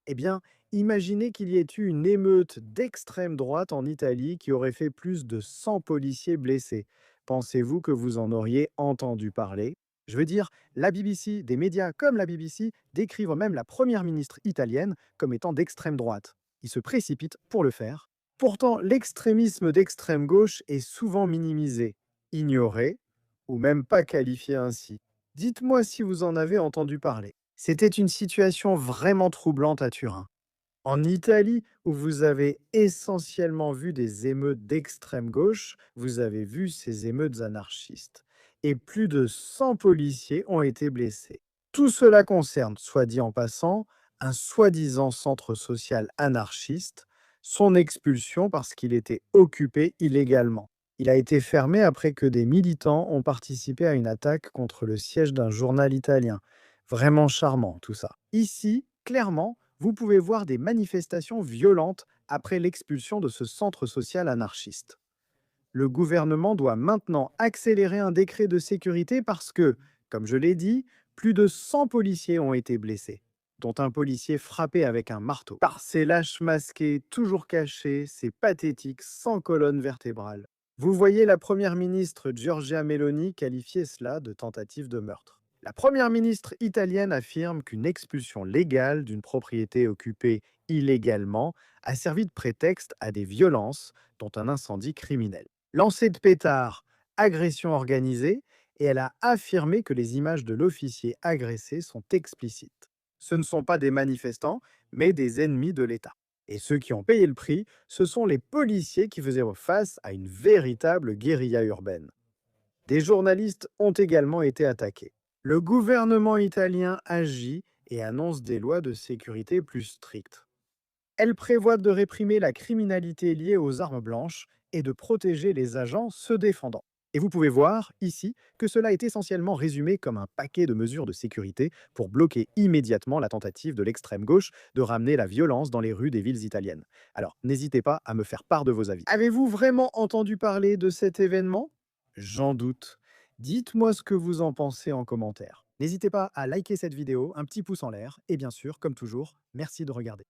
Eh bien, imaginez qu'il y ait eu une émeute d'extrême droite en Italie qui aurait fait plus de 100 policiers blessés. Pensez-vous que vous en auriez entendu parler? Je veux dire, la BBC, des médias comme la BBC décrivent même la première ministre italienne comme étant d'extrême droite. Ils se précipitent pour le faire. Pourtant, l'extrémisme d'extrême gauche est souvent minimisé, ignoré ou même pas qualifié ainsi. Dites-moi si vous en avez entendu parler. C'était une situation vraiment troublante à Turin. En Italie, où vous avez essentiellement vu des émeutes d'extrême gauche, vous avez vu ces émeutes anarchistes. Et plus de 100 policiers ont été blessés. Tout cela concerne, soit dit en passant, un soi-disant centre social anarchiste, son expulsion parce qu'il était occupé illégalement. Il a été fermé après que des militants ont participé à une attaque contre le siège d'un journal italien. Vraiment charmant tout ça. Ici, clairement, vous pouvez voir des manifestations violentes après l'expulsion de ce centre social anarchiste. Le gouvernement doit maintenant accélérer un décret de sécurité parce que, comme je l'ai dit, plus de 100 policiers ont été blessés, dont un policier frappé avec un marteau. Par ces lâches masqués, toujours cachés, c'est pathétique, sans colonne vertébrale. Vous voyez la première ministre Giorgia Meloni qualifier cela de tentative de meurtre. La première ministre italienne affirme qu'une expulsion légale d'une propriété occupée illégalement a servi de prétexte à des violences, dont un incendie criminel. Lancer de pétards, agression organisée, et elle a affirmé que les images de l'officier agressé sont explicites. Ce ne sont pas des manifestants, mais des ennemis de l'État. Et ceux qui ont payé le prix, ce sont les policiers qui faisaient face à une véritable guérilla urbaine. Des journalistes ont également été attaqués. Le gouvernement italien agit et annonce des lois de sécurité plus strictes. Elles prévoient de réprimer la criminalité liée aux armes blanches et de protéger les agents se défendant. Et vous pouvez voir ici que cela est essentiellement résumé comme un paquet de mesures de sécurité pour bloquer immédiatement la tentative de l'extrême gauche de ramener la violence dans les rues des villes italiennes. Alors, n'hésitez pas à me faire part de vos avis. Avez-vous vraiment entendu parler de cet événement? J'en doute. Dites-moi ce que vous en pensez en commentaire. N'hésitez pas à liker cette vidéo, un petit pouce en l'air, et bien sûr, comme toujours, merci de regarder.